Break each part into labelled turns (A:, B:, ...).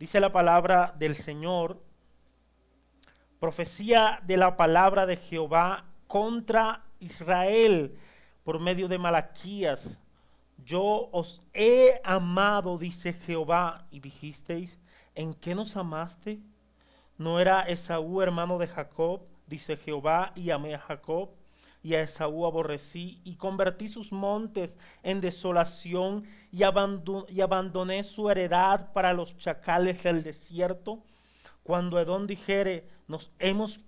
A: Dice la palabra del Señor, profecía de la palabra de Jehová contra Israel por medio de Malaquías. Yo os he amado, dice Jehová, y dijisteis, ¿en qué nos amaste? ¿No era Esaú hermano de Jacob? Dice Jehová, y amé a Jacob, y a Esaú aborrecí, y convertí sus montes en desolación, y abandoné su heredad para los chacales del desierto. Cuando Edom dijere, nos hemos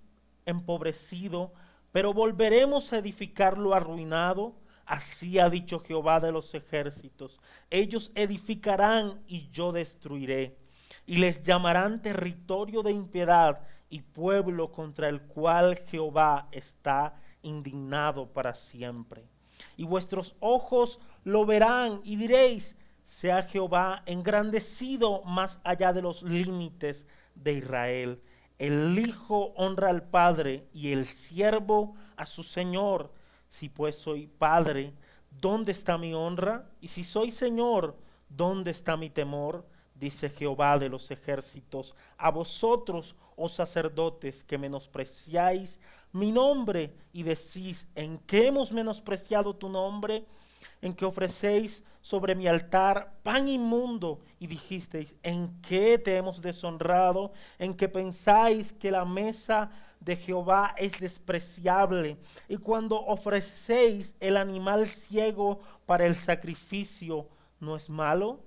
A: empobrecido, pero volveremos a edificar lo arruinado, así ha dicho Jehová de los ejércitos. Ellos edificarán y yo destruiré, y les llamarán territorio de impiedad y pueblo contra el cual Jehová está indignado para siempre. Y vuestros ojos lo verán y diréis, sea Jehová engrandecido más allá de los límites de Israel. El hijo honra al padre y el siervo a su señor. Si pues soy padre, ¿dónde está mi honra? Y si soy señor, ¿dónde está mi temor? Dice Jehová de los ejércitos, a vosotros, oh sacerdotes, que menospreciáis mi nombre y decís, ¿en qué hemos menospreciado tu nombre? En que ofrecéis sobre mi altar pan inmundo y dijisteis, ¿en qué te hemos deshonrado? En que pensáis que la mesa de Jehová es despreciable, y cuando ofrecéis el animal ciego para el sacrificio, ¿no es malo?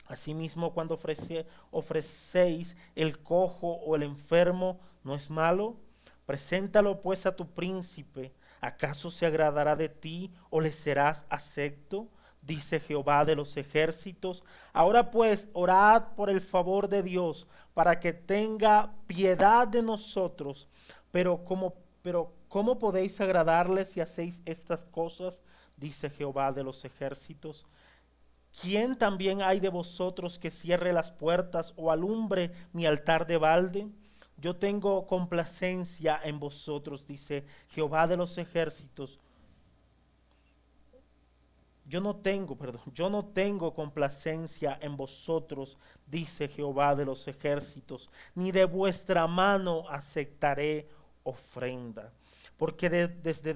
A: Asimismo, cuando ofrecéis el cojo o el enfermo, ¿no es malo? Preséntalo pues a tu príncipe. ¿Acaso se agradará de ti o le serás acepto? Dice Jehová de los ejércitos. Ahora pues, orad por el favor de Dios, para que tenga piedad de nosotros. Pero ¿cómo podéis agradarle si hacéis estas cosas? Dice Jehová de los ejércitos. ¿Quién también hay de vosotros que cierre las puertas o alumbre mi altar de balde? Yo tengo complacencia en vosotros, dice Jehová de los ejércitos. Yo no tengo complacencia en vosotros, dice Jehová de los ejércitos, ni de vuestra mano aceptaré ofrenda. Porque desde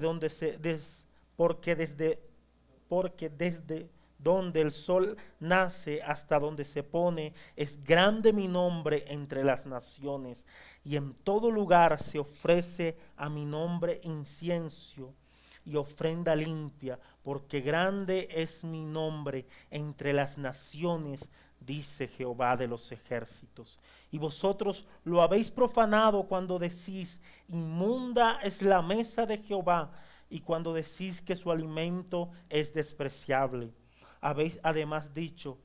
A: donde el sol nace hasta donde se pone, es grande mi nombre entre las naciones, y en todo lugar se ofrece a mi nombre incienso y ofrenda limpia, porque grande es mi nombre entre las naciones, dice Jehová de los ejércitos. Y vosotros lo habéis profanado cuando decís, inmunda es la mesa de Jehová, y cuando decís que su alimento es despreciable. Habéis además dicho,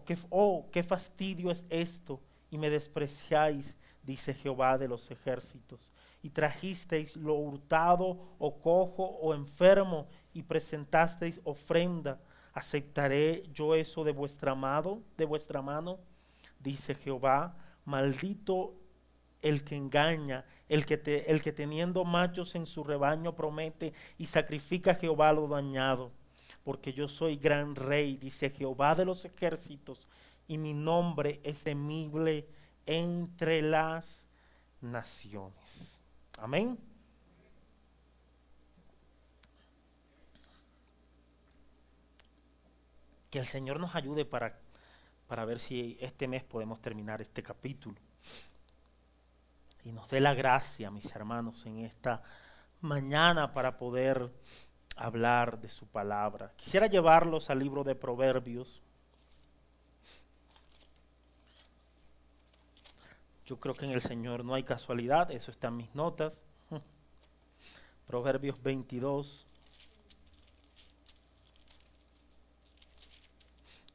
A: qué fastidio es esto, y me despreciáis, dice Jehová de los ejércitos. Y trajisteis lo hurtado, o cojo, o enfermo, y presentasteis ofrenda. ¿Aceptaré yo eso de vuestra mano? Dice Jehová. Maldito el que engaña, el que teniendo machos en su rebaño promete y sacrifica a Jehová lo dañado. Porque yo soy gran rey, dice Jehová de los ejércitos, y mi nombre es temible entre las naciones. Amén. Que el Señor nos ayude para ver si este mes podemos terminar este capítulo. Y nos dé la gracia, mis hermanos, en esta mañana para poder hablar de su palabra. Quisiera llevarlos al libro de Proverbios. Yo creo que en el Señor no hay casualidad, eso está en mis notas. Proverbios 22,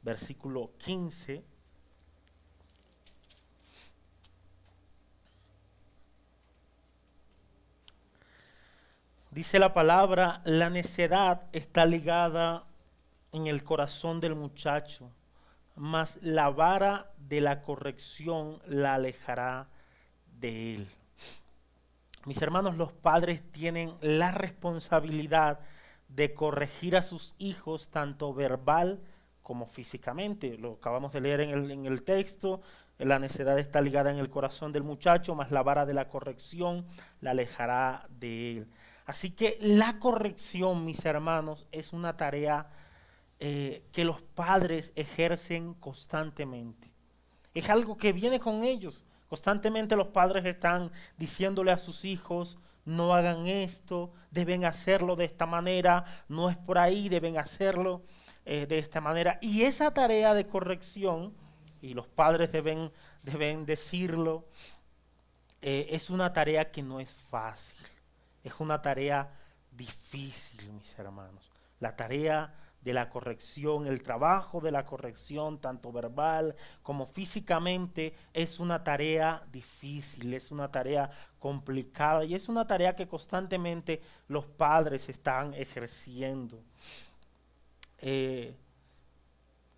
A: versículo 15. Dice la palabra, la necedad está ligada en el corazón del muchacho, mas la vara de la corrección la alejará de él. Mis hermanos, los padres tienen la responsabilidad de corregir a sus hijos tanto verbal como físicamente. Lo acabamos de leer en el texto. La necedad está ligada en el corazón del muchacho, mas la vara de la corrección la alejará de él. Así que la corrección, mis hermanos, es una tarea que los padres ejercen constantemente. Es algo que viene con ellos. Constantemente los padres están diciéndole a sus hijos: no hagan esto, deben hacerlo de esta manera, no es por ahí, deben hacerlo de esta manera. Y esa tarea de corrección, y los padres deben decirlo, es una tarea que no es fácil, es una tarea difícil, mis hermanos. La tarea de la corrección, el trabajo de la corrección, tanto verbal como físicamente, es una tarea difícil, es una tarea complicada y es una tarea que constantemente los padres están ejerciendo.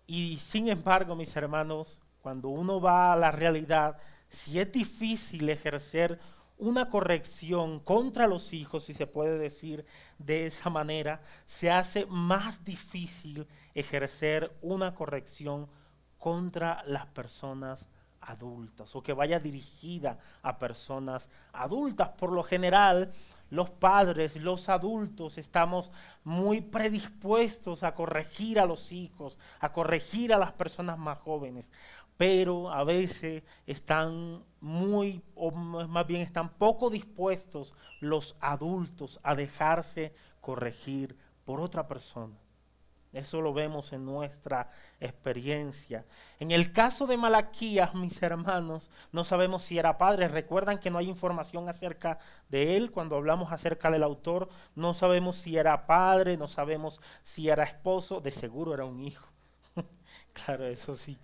A: Y sin embargo, mis hermanos, cuando uno va a la realidad, si es difícil ejercer una corrección contra los hijos, si se puede decir de esa manera, se hace más difícil ejercer una corrección contra las personas adultas o que vaya dirigida a personas adultas. Por lo general, los padres, los adultos, estamos muy predispuestos a corregir a los hijos, a corregir a las personas más jóvenes, pero a veces están o más bien están poco dispuestos los adultos a dejarse corregir por otra persona. Eso lo vemos en nuestra experiencia. En el caso de Malaquías, mis hermanos, no sabemos si era padre. Recuerdan que no hay información acerca de él. Cuando hablamos acerca del autor, no sabemos si era padre, no sabemos si era esposo. De seguro era un hijo. Claro, eso sí.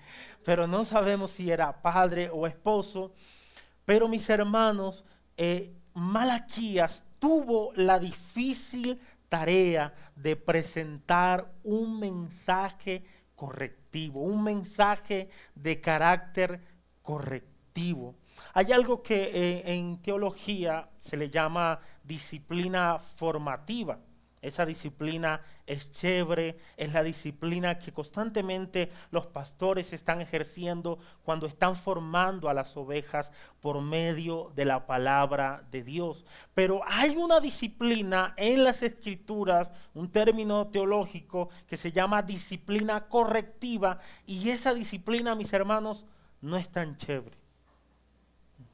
A: Pero no sabemos si era padre o esposo. Pero mis hermanos, Malaquías tuvo la difícil tarea de presentar un mensaje correctivo, un mensaje de carácter correctivo. Hay algo que en teología se le llama disciplina formativa. Esa disciplina es chévere, es la disciplina que constantemente los pastores están ejerciendo cuando están formando a las ovejas por medio de la palabra de Dios. Pero hay una disciplina en las Escrituras, un término teológico que se llama disciplina correctiva, y esa disciplina, mis hermanos, no es tan chévere,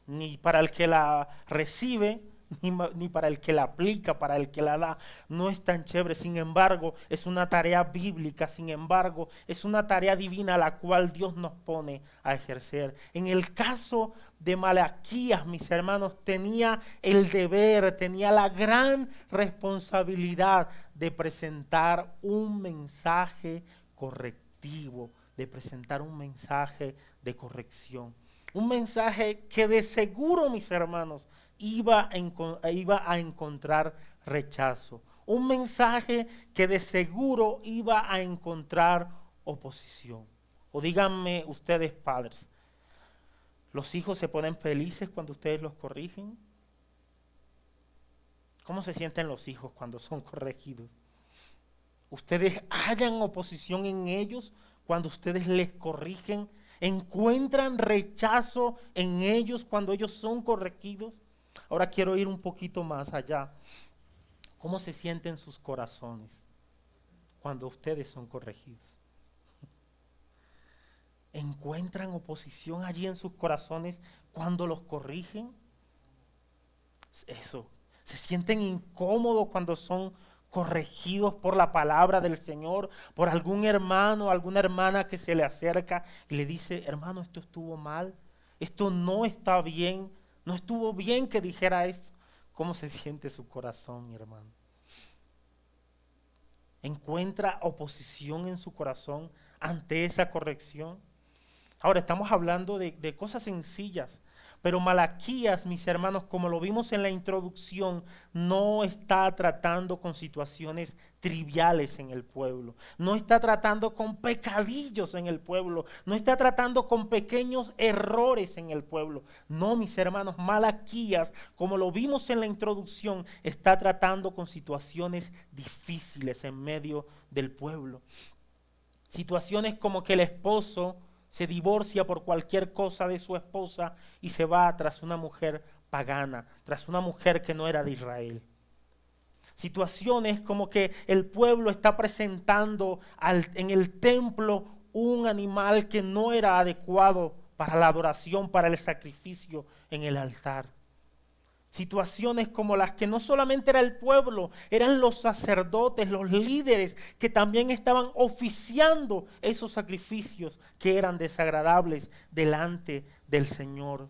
A: ni para el que la recibe, ni para el que la aplica, para el que la da, no es tan chévere. Sin embargo, es una tarea bíblica, sin embargo, es una tarea divina la cual Dios nos pone a ejercer. En el caso de Malaquías, mis hermanos, tenía el deber, tenía la gran responsabilidad de presentar un mensaje correctivo, de presentar un mensaje de corrección. Un mensaje que de seguro, mis hermanos, iba a encontrar rechazo. Un mensaje que de seguro iba a encontrar oposición. O díganme ustedes, padres, ¿los hijos se ponen felices cuando ustedes los corrigen? ¿Cómo se sienten los hijos cuando son corregidos? ¿Ustedes hallan oposición en ellos cuando ustedes les corrigen? ¿Encuentran rechazo en ellos cuando ellos son corregidos? Ahora quiero ir un poquito más allá. ¿Cómo se sienten sus corazones cuando ustedes son corregidos? ¿Encuentran oposición allí en sus corazones cuando los corrigen? Eso. ¿Se sienten incómodos cuando son corregidos por la palabra del Señor, por algún hermano o alguna hermana que se le acerca y le dice: hermano, esto estuvo mal, esto no está bien, no estuvo bien que dijera esto? ¿Cómo se siente su corazón, mi hermano? ¿Encuentra oposición en su corazón ante esa corrección? Ahora estamos hablando de cosas sencillas, pero Malaquías, mis hermanos, como lo vimos en la introducción, no está tratando con situaciones triviales en el pueblo, no está tratando con pecadillos en el pueblo, no está tratando con pequeños errores en el pueblo. No, mis hermanos, Malaquías, como lo vimos en la introducción, está tratando con situaciones difíciles en medio del pueblo. Situaciones como que el esposo se divorcia por cualquier cosa de su esposa y se va tras una mujer pagana, tras una mujer que no era de Israel. Situaciones como que el pueblo está presentando en el templo un animal que no era adecuado para la adoración, para el sacrificio en el altar. Situaciones como las que no solamente era el pueblo, eran los sacerdotes, los líderes que también estaban oficiando esos sacrificios que eran desagradables delante del Señor.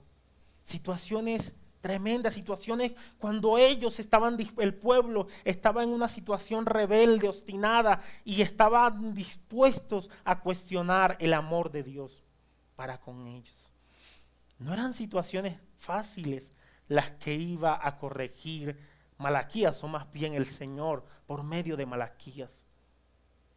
A: Situaciones tremendas, situaciones cuando ellos estaban, el pueblo estaba en una situación rebelde, obstinada y estaban dispuestos a cuestionar el amor de Dios para con ellos. No eran situaciones fáciles las que iba a corregir Malaquías, o más bien el Señor, por medio de Malaquías.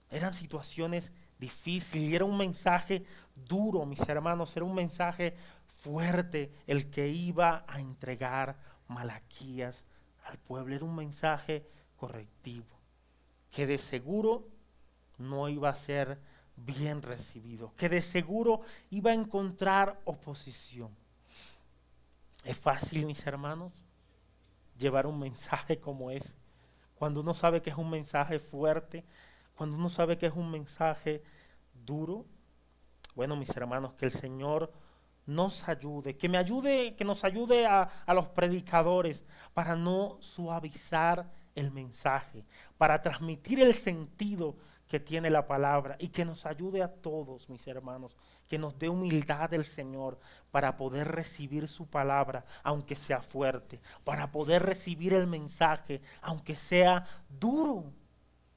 A: Eran situaciones difíciles y era un mensaje duro, mis hermanos, era un mensaje fuerte el que iba a entregar Malaquías al pueblo. Era un mensaje correctivo, que de seguro no iba a ser bien recibido, que de seguro iba a encontrar oposición. Es fácil, mis hermanos, llevar un mensaje como ese, cuando uno sabe que es un mensaje fuerte, cuando uno sabe que es un mensaje duro. Bueno, mis hermanos, que el Señor nos ayude, que me ayude, que nos ayude a los predicadores para no suavizar el mensaje, para transmitir el sentido que tiene la palabra y que nos ayude a todos, mis hermanos, que nos dé humildad del Señor para poder recibir su palabra, aunque sea fuerte, para poder recibir el mensaje, aunque sea duro.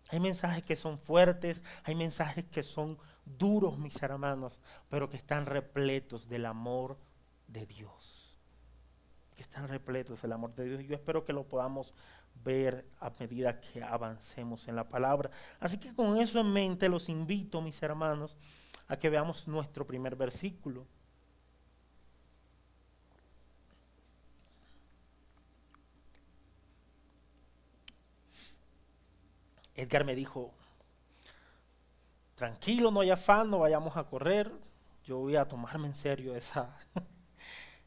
A: Hay mensajes que son fuertes, hay mensajes que son duros, mis hermanos, pero que están repletos del amor de Dios. Que están repletos del amor de Dios. Yo espero que lo podamos ver a medida que avancemos en la palabra. Así que con eso en mente los invito, mis hermanos, a que veamos nuestro primer versículo. Edgar me dijo: tranquilo, no hay afán, no vayamos a correr. Yo voy a tomarme en serio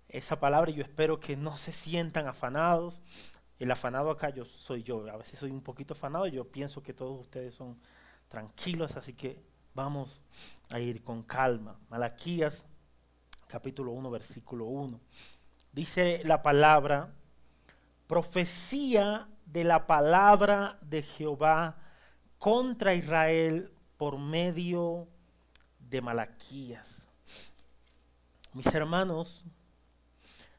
A: esa palabra y yo espero que no se sientan afanados. El afanado acá soy yo, a veces soy un poquito afanado, yo pienso que todos ustedes son tranquilos, así que vamos a ir con calma. Malaquías, capítulo 1, versículo 1. Dice la palabra: profecía de la palabra de Jehová contra Israel por medio de Malaquías. Mis hermanos,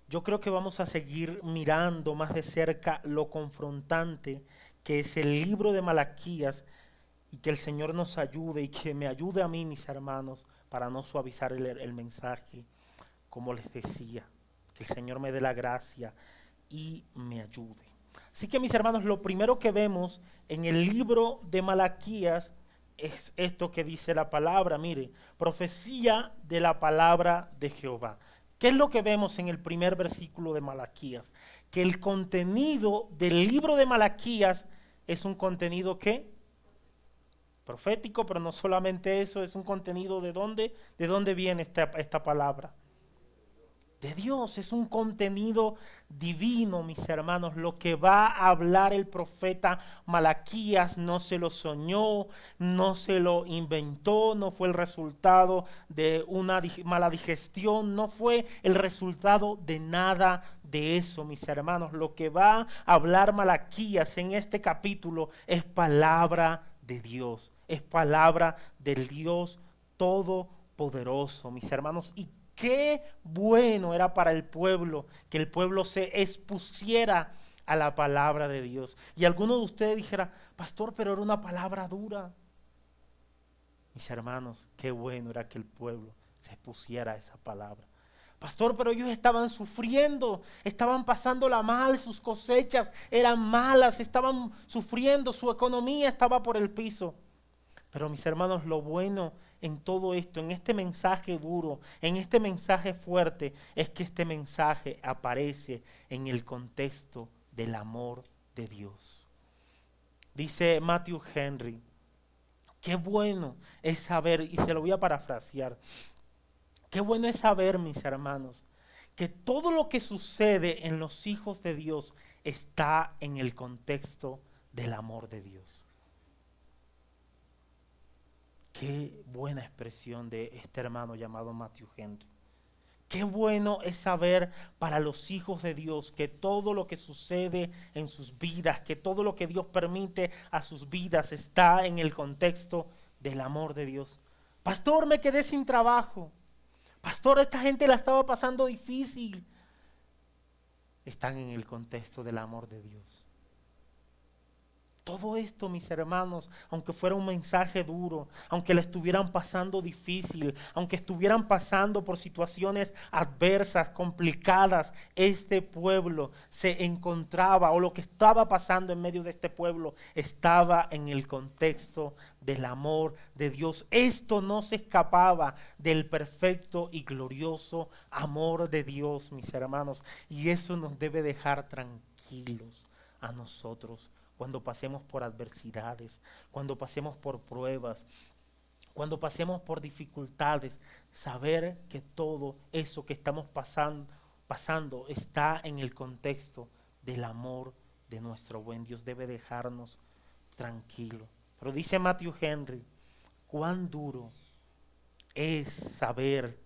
A: yo creo que vamos a seguir mirando más de cerca lo confrontante que es el libro de Malaquías y que el Señor nos ayude y que me ayude a mí, mis hermanos, para no suavizar el mensaje, como les decía, que el Señor me dé la gracia y me ayude. Así que, mis hermanos, lo primero que vemos en el libro de Malaquías es esto que dice la palabra. Mire, profecía de la palabra de Jehová. ¿Qué es lo que vemos en el primer versículo de Malaquías? Que el contenido del libro de Malaquías es un contenido ¿qué? Profético, pero no solamente eso, es un contenido ¿de dónde viene esta palabra? De Dios, es un contenido divino, mis hermanos. Lo que va a hablar el profeta Malaquías no se lo soñó, no se lo inventó, no fue el resultado de una mala digestión, no fue el resultado de nada de eso, mis hermanos. Lo que va a hablar Malaquías en este capítulo es palabra de Dios, es palabra del Dios Todopoderoso, mis hermanos. Y qué bueno era para el pueblo que el pueblo se expusiera a la palabra de Dios. Y alguno de ustedes dijera: pastor, pero era una palabra dura. Mis hermanos, qué bueno era que el pueblo se expusiera a esa palabra. Pastor, pero ellos estaban sufriendo, estaban pasándola mal, sus cosechas eran malas, estaban sufriendo, su economía estaba por el piso. Pero mis hermanos, lo bueno en todo esto, en este mensaje duro, en este mensaje fuerte, es que este mensaje aparece en el contexto del amor de Dios. Dice Matthew Henry: Qué bueno es saber, y se lo voy a parafrasear, qué bueno es saber, mis hermanos, que todo lo que sucede en los hijos de Dios está en el contexto del amor de Dios. Qué buena expresión de este hermano llamado Matthew Henry. Qué bueno es saber para los hijos de Dios que todo lo que sucede en sus vidas, que todo lo que Dios permite a sus vidas está en el contexto del amor de Dios. Pastor, me quedé sin trabajo. Pastor, esta gente la estaba pasando difícil. Están en el contexto del amor de Dios. Todo esto, mis hermanos, aunque fuera un mensaje duro, aunque le estuvieran pasando difícil, aunque estuvieran pasando por situaciones adversas, complicadas, este pueblo se encontraba, o lo que estaba pasando en medio de este pueblo, estaba en el contexto del amor de Dios. Esto no se escapaba del perfecto y glorioso amor de Dios, mis hermanos, y eso nos debe dejar tranquilos a nosotros. Cuando pasemos por adversidades, cuando pasemos por pruebas, cuando pasemos por dificultades, saber que todo eso que estamos pasando está en el contexto del amor de nuestro buen Dios. Debe dejarnos tranquilos. Pero dice Matthew Henry, cuán duro es saber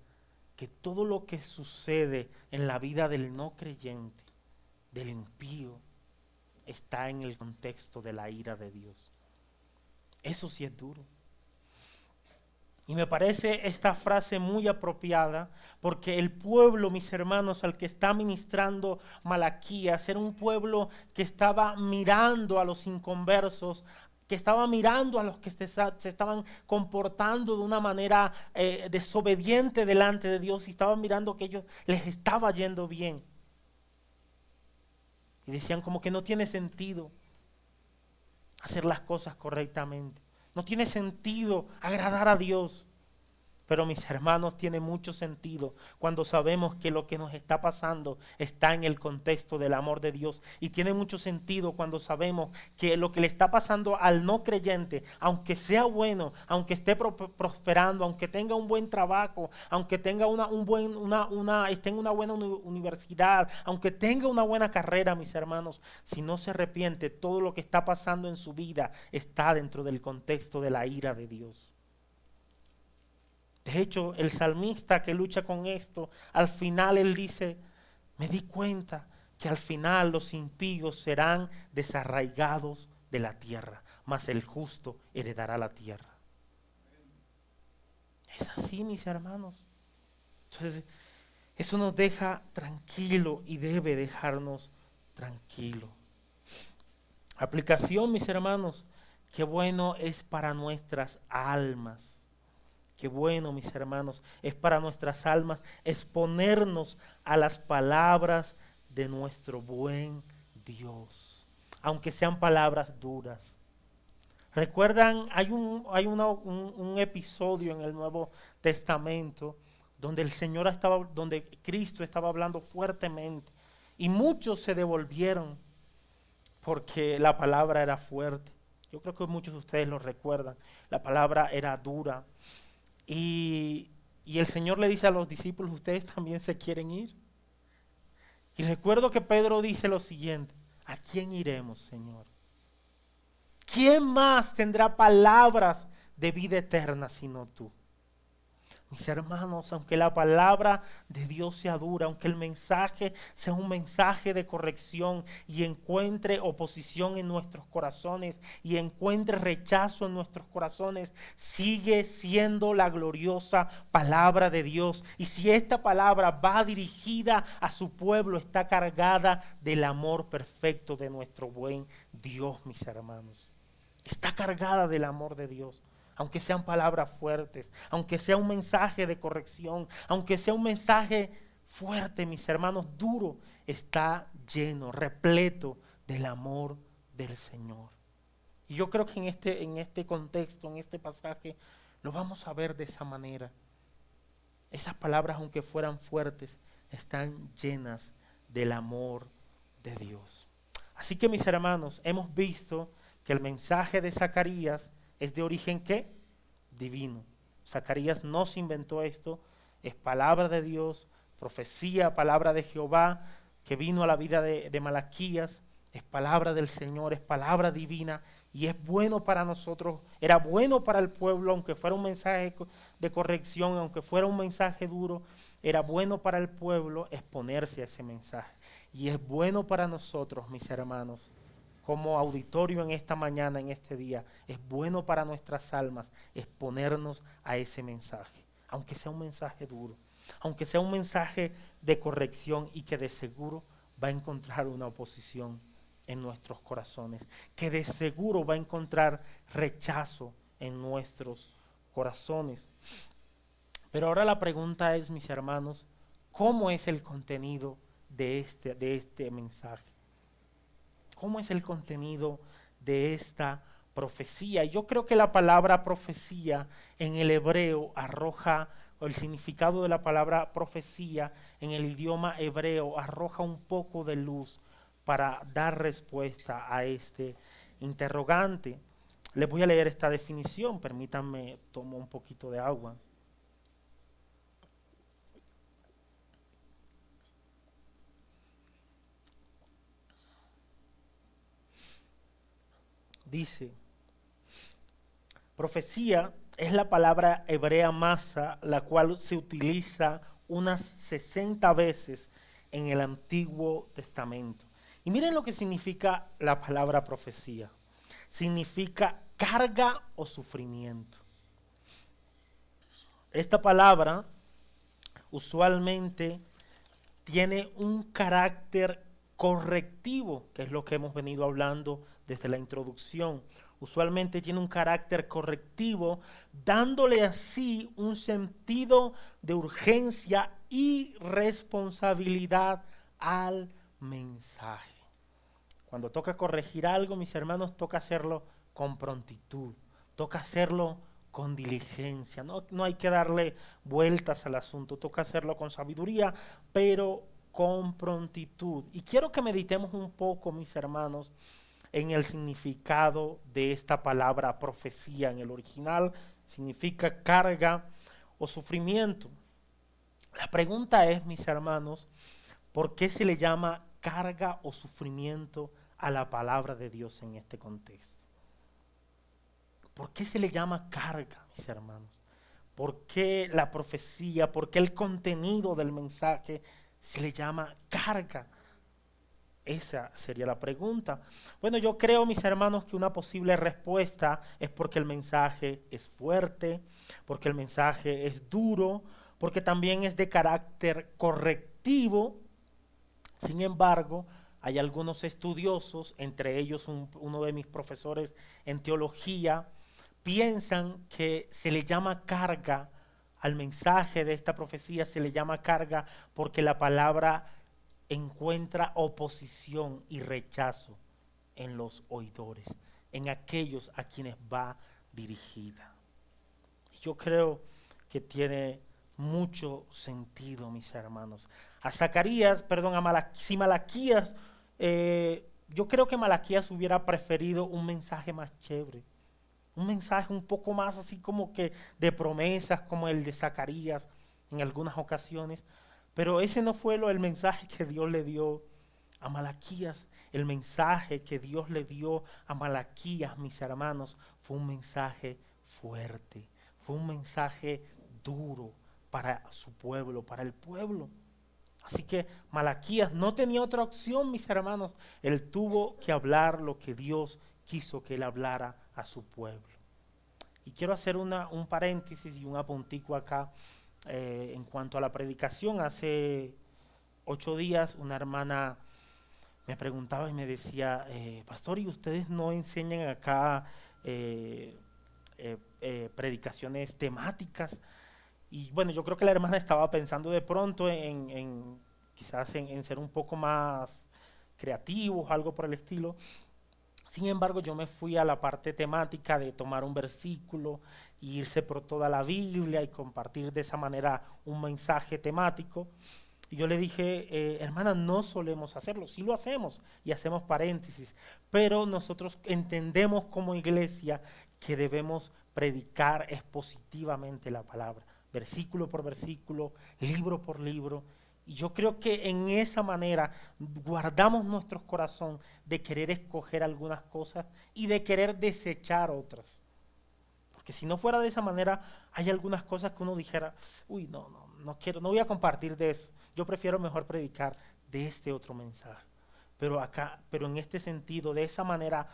A: que todo lo que sucede en la vida del no creyente, del impío, está en el contexto de la ira de Dios. Eso sí es duro. Y me parece esta frase muy apropiada porque el pueblo, mis hermanos, al que está ministrando Malaquías, era un pueblo que estaba mirando a los inconversos, que estaba mirando a los que se estaban comportando de una manera desobediente delante de Dios, y estaban mirando que ellos les estaba yendo bien. Y decían como que no tiene sentido hacer las cosas correctamente. No tiene sentido agradar a Dios. Pero mis hermanos, tiene mucho sentido cuando sabemos que lo que nos está pasando está en el contexto del amor de Dios. Y tiene mucho sentido cuando sabemos que lo que le está pasando al no creyente, aunque sea bueno, aunque esté prosperando, aunque tenga un buen trabajo, aunque tenga esté en una buena universidad, aunque tenga una buena carrera, mis hermanos, si no se arrepiente, todo lo que está pasando en su vida está dentro del contexto de la ira de Dios. De hecho, el salmista que lucha con esto, al final él dice, me di cuenta que al final los impíos serán desarraigados de la tierra, mas el justo heredará la tierra. Es así, mis hermanos. Entonces, eso nos deja tranquilo y debe dejarnos tranquilo. Aplicación, mis hermanos, qué bueno es para nuestras almas. Qué bueno, mis hermanos, es para nuestras almas exponernos a las palabras de nuestro buen Dios, aunque sean palabras duras. ¿Recuerdan? Hay un episodio en el Nuevo Testamento donde donde Cristo estaba hablando fuertemente y muchos se devolvieron porque la palabra era fuerte. Yo creo que muchos de ustedes lo recuerdan. La palabra era dura. Y el Señor le dice a los discípulos, ¿ustedes también se quieren ir? Y recuerdo que Pedro dice lo siguiente, ¿a quién iremos, Señor? ¿Quién más tendrá palabras de vida eterna sino tú? Mis hermanos, aunque la palabra de Dios sea dura, aunque el mensaje sea un mensaje de corrección y encuentre oposición en nuestros corazones y encuentre rechazo en nuestros corazones, sigue siendo la gloriosa palabra de Dios. Y si esta palabra va dirigida a su pueblo, está cargada del amor perfecto de nuestro buen Dios, mis hermanos. Está cargada del amor de Dios. Aunque sean palabras fuertes, aunque sea un mensaje de corrección, aunque sea un mensaje fuerte, mis hermanos, duro, está lleno, repleto del amor del Señor. Y yo creo que en este contexto, en este pasaje, lo vamos a ver de esa manera. Esas palabras, aunque fueran fuertes, están llenas del amor de Dios. Así que, mis hermanos, hemos visto que el mensaje de Zacarías es de origen ¿qué? Divino. Zacarías no se inventó esto, es palabra de Dios, profecía, palabra de Jehová, que vino a la vida de Malaquías, es palabra del Señor, es palabra divina, y es bueno para nosotros, era bueno para el pueblo, aunque fuera un mensaje de corrección, aunque fuera un mensaje duro, era bueno para el pueblo exponerse a ese mensaje. Y es bueno para nosotros, mis hermanos, como auditorio en esta mañana, en este día, es bueno para nuestras almas exponernos a ese mensaje, aunque sea un mensaje duro, aunque sea un mensaje de corrección y que de seguro va a encontrar una oposición en nuestros corazones, que de seguro va a encontrar rechazo en nuestros corazones. Pero ahora la pregunta es, mis hermanos, ¿cómo es el contenido de este mensaje? ¿Cómo es el contenido de esta profecía? Yo creo que la palabra profecía en el hebreo arroja, o el significado de la palabra profecía en el idioma hebreo arroja un poco de luz para dar respuesta a este interrogante. Les voy a leer esta definición, permítanme, tomo un poquito de agua. Dice, profecía es la palabra hebrea masa, la cual se utiliza unas 60 veces en el Antiguo Testamento. Y miren lo que significa la palabra profecía. Significa carga o sufrimiento. Esta palabra usualmente tiene un carácter correctivo, que es lo que hemos venido hablando desde la introducción. Usualmente tiene un carácter correctivo, dándole así un sentido de urgencia y responsabilidad al mensaje. Cuando toca corregir algo, mis hermanos, toca hacerlo con prontitud, toca hacerlo con diligencia, no hay que darle vueltas al asunto, toca hacerlo con sabiduría, pero con prontitud. Y quiero que meditemos un poco, mis hermanos, en el significado de esta palabra profecía. En el original significa carga o sufrimiento. La pregunta es, mis hermanos, ¿por qué se le llama carga o sufrimiento a la palabra de Dios en este contexto? ¿Por qué se le llama carga, mis hermanos? ¿Por qué la profecía, por qué el contenido del mensaje se le llama carga? Esa sería la pregunta. Bueno, yo creo, mis hermanos, que una posible respuesta es porque el mensaje es fuerte, porque el mensaje es duro, porque también es de carácter correctivo. Sin embargo, hay algunos estudiosos, entre ellos uno de mis profesores en teología, piensan que se le llama carga al mensaje de esta profecía, se le llama carga porque la palabra encuentra oposición y rechazo en los oidores, en aquellos a quienes va dirigida. Yo creo que tiene mucho sentido, mis hermanos. A Zacarías, perdón, si Malaquías, yo creo que Malaquías hubiera preferido un mensaje más chévere, un mensaje un poco más así como que de promesas como el de Zacarías en algunas ocasiones, pero ese no fue el mensaje que Dios le dio a Malaquías. El mensaje que Dios le dio a Malaquías, mis hermanos, fue un mensaje fuerte, fue un mensaje duro para su pueblo, para el pueblo. Así que Malaquías no tenía otra opción, mis hermanos. Él tuvo que hablar lo que Dios quiso que él hablara a su pueblo. Y quiero hacer un paréntesis y un apuntico acá en cuanto a la predicación. Hace 8 días una hermana me preguntaba y me decía, pastor, ¿y ustedes no enseñan acá predicaciones temáticas? Y bueno, yo creo que la hermana estaba pensando de pronto quizás en ser un poco más creativos, algo por el estilo. Sin embargo, yo me fui a la parte temática de tomar un versículo e irse por toda la Biblia y compartir de esa manera un mensaje temático. Y yo le dije, hermana, no solemos hacerlo, sí lo hacemos y hacemos paréntesis, pero nosotros entendemos como iglesia que debemos predicar expositivamente la palabra, versículo por versículo, libro por libro. Y yo creo que en esa manera guardamos nuestro corazón de querer escoger algunas cosas y de querer desechar otras. Porque si no fuera de esa manera, hay algunas cosas que uno dijera, uy, no quiero, no voy a compartir de eso. Yo prefiero mejor predicar de este otro mensaje. Pero acá, pero en este sentido, de esa manera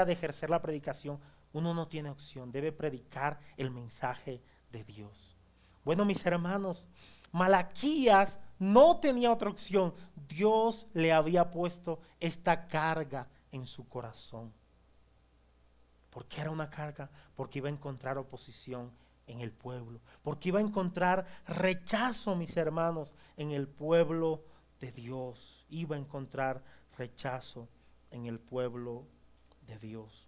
A: de ejercer la predicación, uno no tiene opción, debe predicar el mensaje de Dios. Bueno, mis hermanos, Malaquías no tenía otra opción. Dios le había puesto esta carga en su corazón. ¿Por qué era una carga? Porque iba a encontrar oposición en el pueblo, porque iba a encontrar rechazo, mis hermanos, en el pueblo de Dios. Iba a encontrar rechazo en el pueblo de Dios.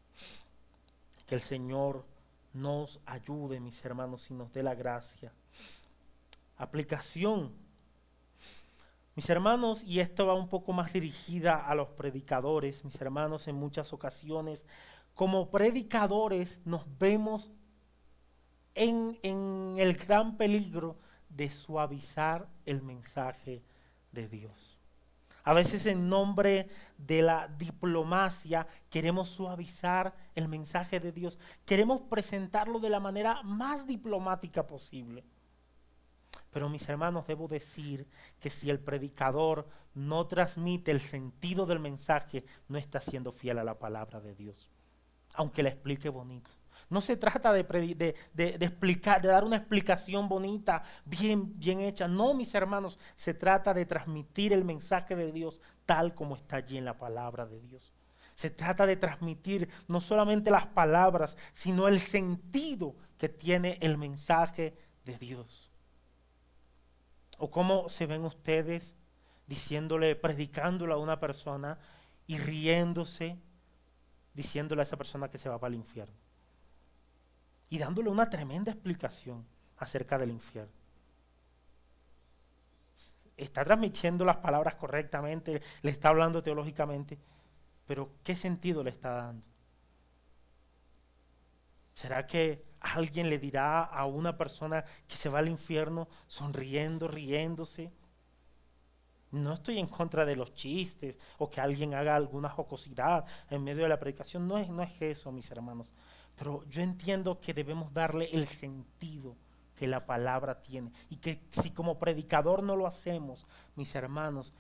A: Que el Señor nos ayude, mis hermanos, y nos dé la gracia. Aplicación. Mis hermanos, y esto va un poco más dirigida a los predicadores, mis hermanos, en muchas ocasiones, como predicadores nos vemos en el gran peligro de suavizar el mensaje de Dios. A veces en nombre de la diplomacia queremos suavizar el mensaje de Dios. Queremos presentarlo de la manera más diplomática posible. Pero mis hermanos, debo decir que si el predicador no transmite el sentido del mensaje, no está siendo fiel a la palabra de Dios, aunque la explique bonito. No se trata de explicar, de dar una explicación bonita, bien hecha. No, mis hermanos, se trata de transmitir el mensaje de Dios tal como está allí en la palabra de Dios. Se trata de transmitir no solamente las palabras, sino el sentido que tiene el mensaje de Dios. ¿O cómo se ven ustedes diciéndole, predicándole a una persona y riéndose, diciéndole a esa persona que se va para el infierno? Y dándole una tremenda explicación acerca del infierno. Está transmitiendo las palabras correctamente, le está hablando teológicamente, pero ¿qué sentido le está dando? ¿Será que alguien le dirá a una persona que se va al infierno sonriendo, riéndose? No estoy en contra de los chistes o que alguien haga alguna jocosidad en medio de la predicación, no es eso, mis hermanos. Pero yo entiendo que debemos darle el sentido que la palabra tiene y que si como predicador no lo hacemos, mis hermanos,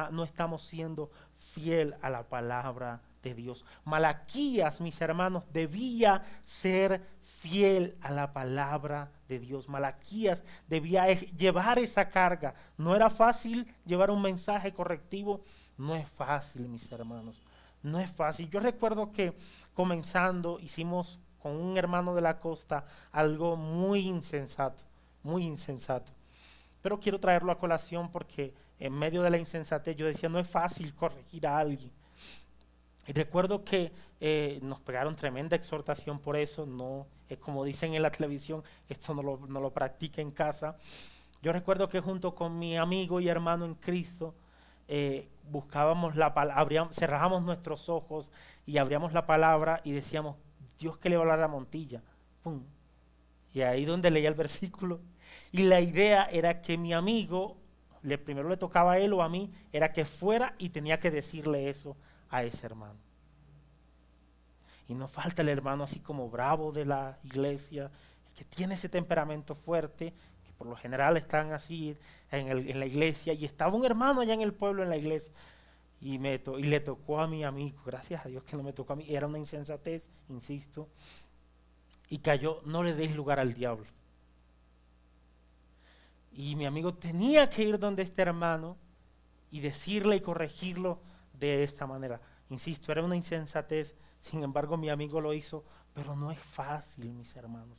A: no estamos siendo fiel a la palabra de Dios. Malaquías, mis hermanos, debía ser fiel a la palabra de Dios. Malaquías debía llevar esa carga. No era fácil llevar un mensaje correctivo, no es fácil, mis hermanos. No es fácil. Yo recuerdo que comenzando hicimos con un hermano de la costa algo muy insensato, muy insensato. Pero quiero traerlo a colación porque en medio de la insensatez yo decía, no es fácil corregir a alguien. Y recuerdo que nos pegaron tremenda exhortación por eso, no es como dicen en la televisión, esto no lo practica en casa. Yo recuerdo que junto con mi amigo y hermano en Cristo, buscábamos la palabra, cerrábamos nuestros ojos y abríamos la palabra y decíamos, Dios que le va a hablar a Montilla. ¡Pum! Y ahí donde leía el versículo. Y la idea era que mi amigo, primero le tocaba a él o a mí, era que fuera y tenía que decirle eso a ese hermano. Y no falta el hermano así como bravo de la iglesia, que tiene ese temperamento fuerte, que por lo general están así en la iglesia, y estaba un hermano allá en el pueblo en la iglesia, y le tocó a mi amigo, gracias a Dios que no me tocó a mí, era una insensatez, insisto, y cayó, no le deis lugar al diablo. Y mi amigo tenía que ir donde este hermano y decirle y corregirlo de esta manera. Insisto, era una insensatez, sin embargo mi amigo lo hizo, pero no es fácil, mis hermanos.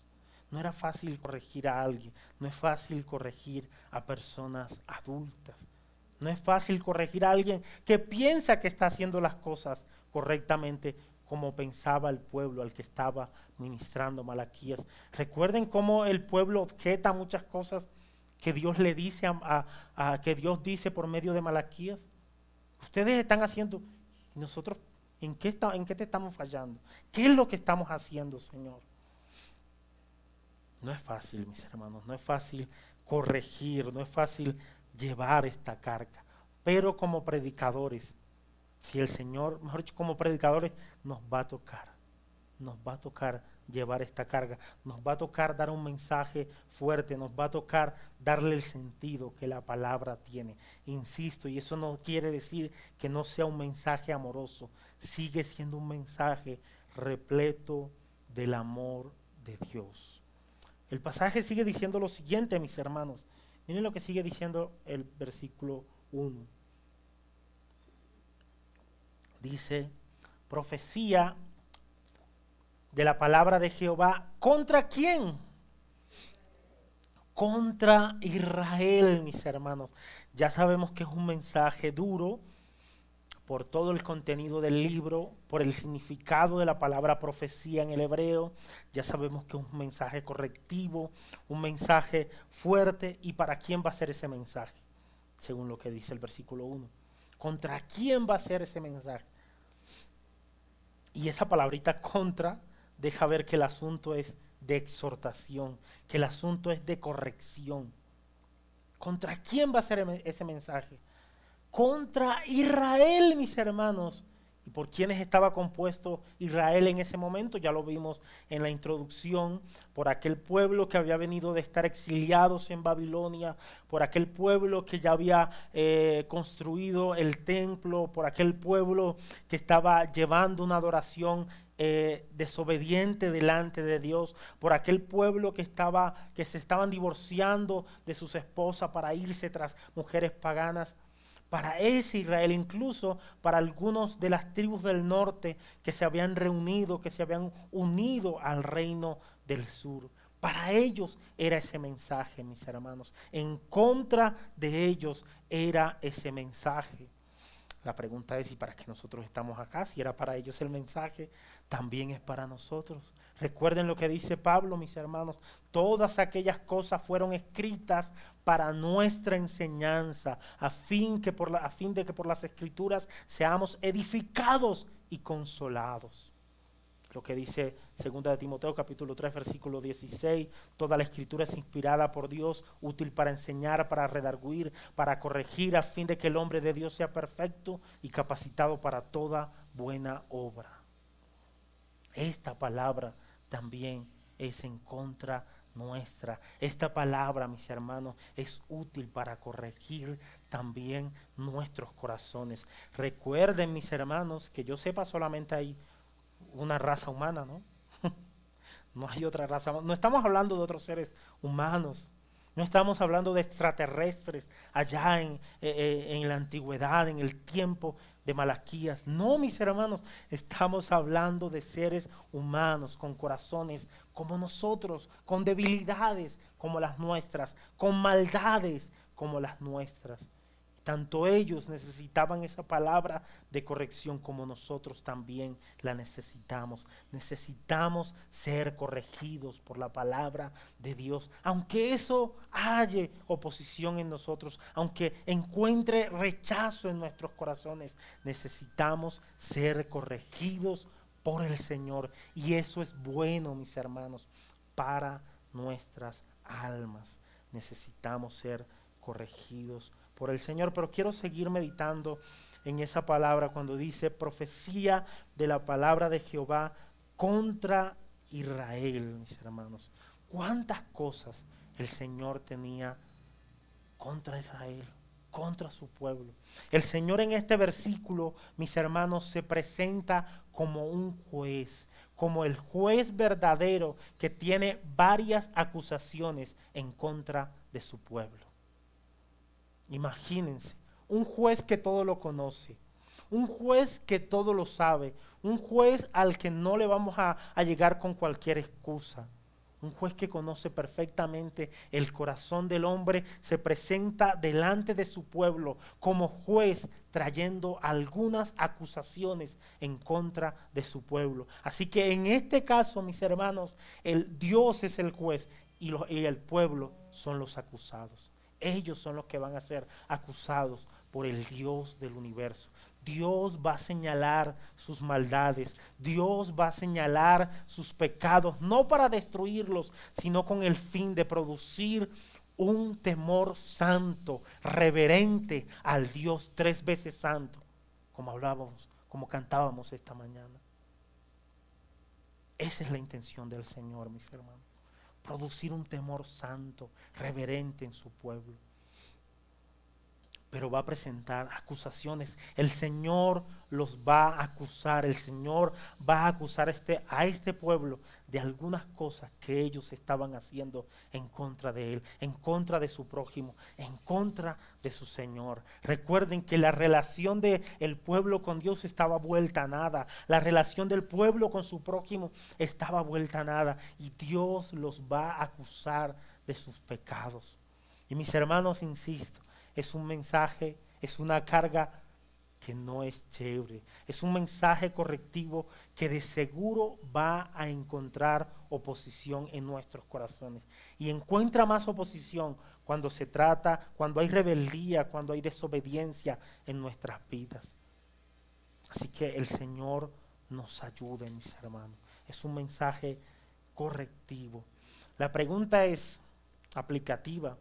A: No era fácil corregir a alguien, no es fácil corregir a personas adultas. No es fácil corregir a alguien que piensa que está haciendo las cosas correctamente como pensaba el pueblo al que estaba ministrando Malaquías. Recuerden cómo el pueblo objeta muchas cosas que Dios le dice que Dios dice por medio de Malaquías? Ustedes están haciendo, y nosotros, ¿en qué te estamos fallando? ¿Qué es lo que estamos haciendo, Señor? No es fácil, mis hermanos, no es fácil corregir, no es fácil llevar esta carga. Pero como predicadores, si el Señor, mejor dicho, como predicadores, nos va a tocar llevar esta carga, nos va a tocar dar un mensaje fuerte, nos va a tocar darle el sentido que la palabra tiene. Insisto, y eso no quiere decir que no sea un mensaje amoroso, sigue siendo un mensaje repleto del amor de Dios. El pasaje sigue diciendo lo siguiente, mis hermanos. Miren lo que sigue diciendo el versículo 1. Dice, profecía de la palabra de Jehová, ¿contra quién? Contra Israel, mis hermanos. Ya sabemos que es un mensaje duro por todo el contenido del libro, por el significado de la palabra profecía en el hebreo. Ya sabemos que es un mensaje correctivo, un mensaje fuerte. ¿Y para quién va a ser ese mensaje? Según lo que dice el versículo 1. ¿Contra quién va a ser ese mensaje? Y esa palabrita contra deja ver que el asunto es de exhortación, que el asunto es de corrección. ¿Contra quién va a ser ese mensaje? Contra Israel, mis hermanos. ¿Y por quiénes estaba compuesto Israel en ese momento? Ya lo vimos en la introducción, por aquel pueblo que había venido de estar exiliados en Babilonia, por aquel pueblo que ya había construido el templo, por aquel pueblo que estaba llevando una adoración desobediente delante de Dios, por aquel pueblo que se estaban divorciando de sus esposas para irse tras mujeres paganas. Para ese Israel, incluso para algunos de las tribus del norte que se habían reunido, que se habían unido al reino del sur. Para ellos era ese mensaje, mis hermanos. En contra de ellos era ese mensaje. La pregunta es, ¿y para qué nosotros estamos acá? Si era para ellos el mensaje, también es para nosotros. Recuerden lo que dice Pablo, mis hermanos. Todas aquellas cosas fueron escritas para nuestra enseñanza, a fin de que por las Escrituras seamos edificados y consolados. Lo que dice 2 de Timoteo capítulo 3 versículo 16, toda la escritura es inspirada por Dios, útil para enseñar, para redarguir, para corregir, a fin de que el hombre de Dios sea perfecto y capacitado para toda buena obra. Esta palabra también es en contra nuestra. Esta palabra, mis hermanos, es útil para corregir también nuestros corazones. Recuerden, mis hermanos, que yo sepa solamente hay una raza humana, ¿no? No hay otra raza. No estamos hablando de otros seres humanos. No estamos hablando de extraterrestres allá en la antigüedad, en el tiempo de Malaquías. No, mis hermanos, estamos hablando de seres humanos con corazones como nosotros, con debilidades como las nuestras, con maldades como las nuestras. Tanto ellos necesitaban esa palabra de corrección como nosotros también la necesitamos. Necesitamos ser corregidos por la palabra de Dios. Aunque eso haya oposición en nosotros, aunque encuentre rechazo en nuestros corazones, necesitamos ser corregidos por el Señor. Y eso es bueno, mis hermanos, para nuestras almas. Necesitamos ser corregidos por el Señor, pero quiero seguir meditando en esa palabra cuando dice profecía de la palabra de Jehová contra Israel, mis hermanos. ¿Cuántas cosas el Señor tenía contra Israel, contra su pueblo? El Señor en este versículo, mis hermanos, se presenta como un juez, como el juez verdadero que tiene varias acusaciones en contra de su pueblo. Imagínense, un juez que todo lo conoce, un juez que todo lo sabe, un juez al que no le vamos a llegar con cualquier excusa, un juez que conoce perfectamente el corazón del hombre, se presenta delante de su pueblo como juez trayendo algunas acusaciones en contra de su pueblo. Así que en este caso, mis hermanos, el Dios es el juez. y el pueblo son los acusados. Ellos son los que van a ser acusados por el Dios del universo. Dios va a señalar sus maldades, Dios va a señalar sus pecados, no para destruirlos, sino con el fin de producir un temor santo, reverente al Dios 3 veces santo, como hablábamos, como cantábamos esta mañana. Esa es la intención del Señor, mis hermanos. Producir un temor santo, reverente en su pueblo. Pero va a presentar acusaciones. El Señor los va a acusar. El Señor va a acusar a este pueblo de algunas cosas que ellos estaban haciendo en contra de Él, en contra de su prójimo, en contra de su Señor. Recuerden que la relación del pueblo con Dios estaba vuelta a nada. La relación del pueblo con su prójimo estaba vuelta a nada. Y Dios los va a acusar de sus pecados. Y mis hermanos, insisto, es un mensaje, es una carga que no es chévere. Es un mensaje correctivo que de seguro va a encontrar oposición en nuestros corazones. Y encuentra más oposición cuando hay rebeldía, cuando hay desobediencia en nuestras vidas. Así que el Señor nos ayude, mis hermanos. Es un mensaje correctivo. La pregunta es aplicativa.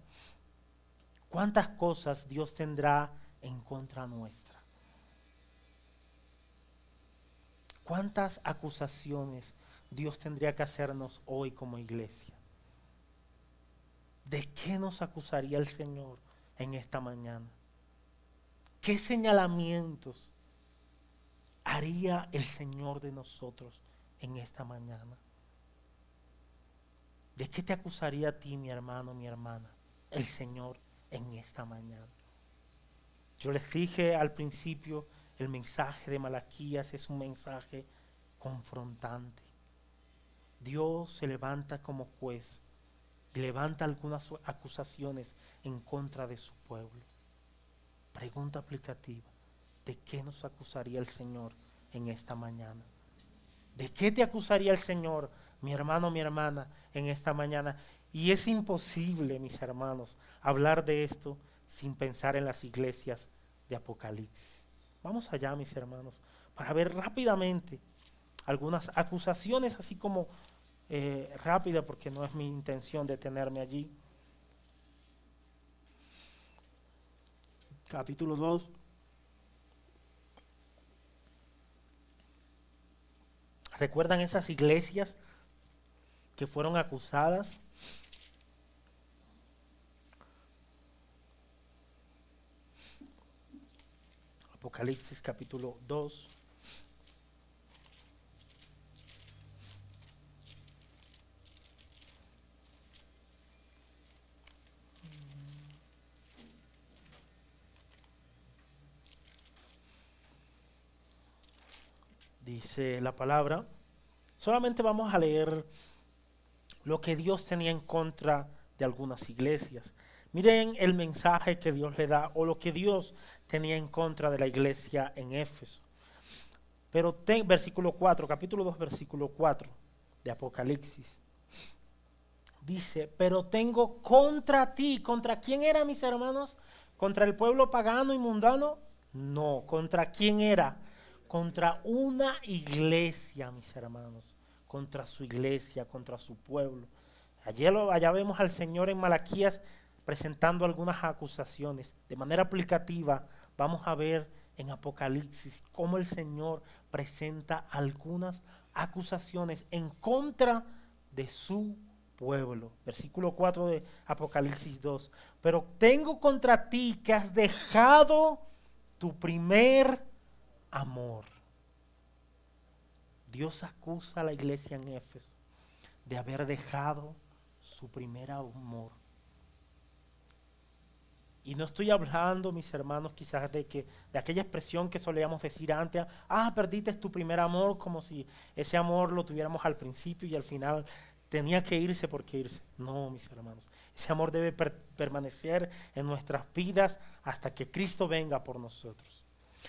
A: ¿Cuántas cosas Dios tendrá en contra nuestra? ¿Cuántas acusaciones Dios tendría que hacernos hoy como iglesia? ¿De qué nos acusaría el Señor en esta mañana? ¿Qué señalamientos haría el Señor de nosotros en esta mañana? ¿De qué te acusaría a ti, mi hermano, mi hermana, el Señor en esta mañana? Yo les dije al principio, el mensaje de Malaquías es un mensaje confrontante. Dios se levanta como juez y levanta algunas acusaciones en contra de su pueblo. Pregunta aplicativa: ¿de qué nos acusaría el Señor en esta mañana? ¿De qué te acusaría el Señor, mi hermano, mi hermana, en esta mañana? Y es imposible, mis hermanos, hablar de esto sin pensar en las iglesias de Apocalipsis. Vamos allá, mis hermanos, para ver rápidamente algunas acusaciones, así como rápida, porque no es mi intención detenerme allí. Capítulo 2. ¿Recuerdan esas iglesias que fueron acusadas? Apocalipsis capítulo 2. Dice la palabra. Solamente vamos a leer lo que Dios tenía en contra de algunas iglesias. Miren el mensaje que Dios le da, o lo que Dios tenía en contra de la iglesia en Éfeso. Pero versículo 4, capítulo 2, versículo 4 de Apocalipsis. Dice: pero tengo contra ti. ¿Contra quién era, mis hermanos? ¿Contra el pueblo pagano y mundano? No. ¿Contra quién era? Contra una iglesia, mis hermanos. Contra su iglesia, contra su pueblo. Allá vemos al Señor en Malaquías presentando algunas acusaciones. De manera aplicativa, vamos a ver en Apocalipsis cómo el Señor presenta algunas acusaciones en contra de su pueblo. Versículo 4 de Apocalipsis 2. Pero tengo contra ti que has dejado tu primer amor. Dios acusa a la iglesia en Éfeso de haber dejado su primer amor. Y no estoy hablando, mis hermanos, quizás de aquella expresión que solíamos decir antes: perdiste tu primer amor, como si ese amor lo tuviéramos al principio y al final tenía que irse porque irse. No, mis hermanos, ese amor debe permanecer en nuestras vidas hasta que Cristo venga por nosotros.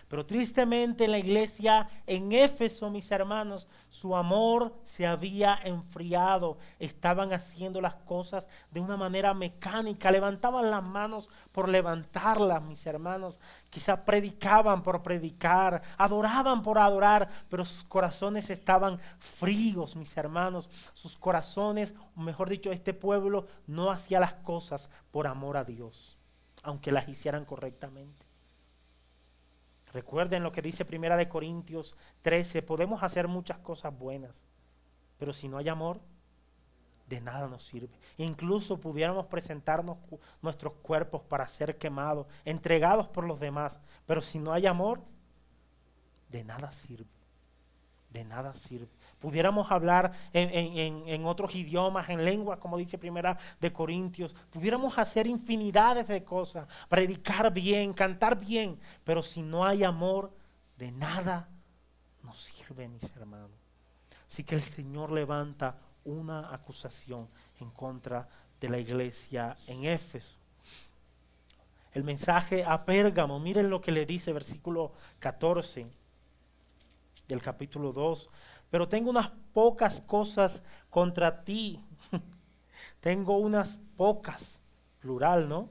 A: Pero tristemente en la iglesia en Éfeso, mis hermanos, su amor se había enfriado. Estaban haciendo las cosas de una manera mecánica. Levantaban las manos por levantarlas, mis hermanos. Quizá predicaban por predicar, adoraban por adorar, pero sus corazones estaban fríos, mis hermanos. Sus corazones, o mejor dicho, este pueblo no hacía las cosas por amor a Dios, aunque las hicieran correctamente. Recuerden lo que dice 1 Corintios 13, podemos hacer muchas cosas buenas, pero si no hay amor, de nada nos sirve. Incluso pudiéramos presentarnos nuestros cuerpos para ser quemados, entregados por los demás, pero si no hay amor, de nada sirve. De nada sirve. Pudiéramos hablar en otros idiomas, en lenguas, como dice 1 Corintios. Pudiéramos hacer infinidades de cosas, predicar bien, cantar bien, pero si no hay amor, de nada nos sirve, mis hermanos. Así que el Señor levanta una acusación en contra de la iglesia en Éfeso. El mensaje a Pérgamo, miren lo que le dice versículo 14 del capítulo 2. Pero tengo unas pocas cosas contra ti. Tengo unas pocas, plural, ¿no?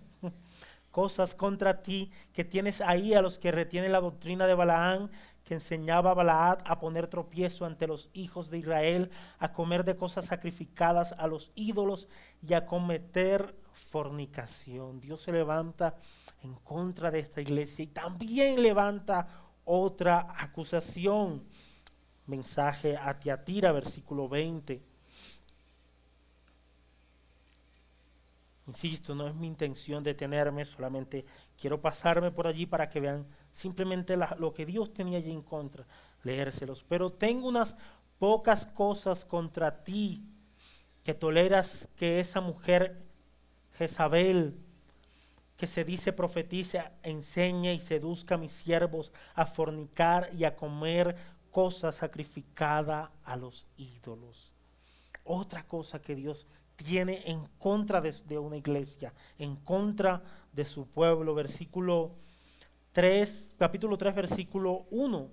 A: Cosas contra ti, que tienes ahí a los que retienen la doctrina de Balaán, que enseñaba a Balaad a poner tropiezo ante los hijos de Israel, a comer de cosas sacrificadas a los ídolos y a cometer fornicación. Dios se levanta en contra de esta iglesia y también levanta otra acusación. Mensaje a Tiatira, versículo 20. Insisto, no es mi intención detenerme, solamente quiero pasarme por allí para que vean simplemente lo que Dios tenía allí en contra, leérselos. Pero tengo unas pocas cosas contra ti, que toleras que esa mujer Jezabel, que se dice profetiza, enseñe y seduzca a mis siervos a fornicar y a comer cosa sacrificada a los ídolos. Otra cosa que Dios tiene en contra de una iglesia, en contra de su pueblo. Versículo 3, capítulo 3, versículo 1.